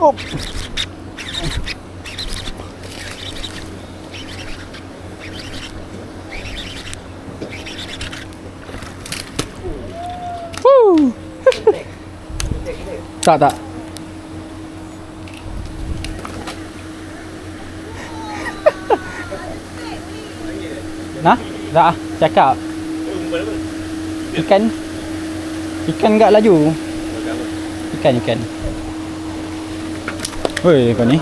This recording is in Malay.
Up. Woo. Tak. Nah, tak cakap. Ikan enggak laju. Ikan. Woi, kau ni.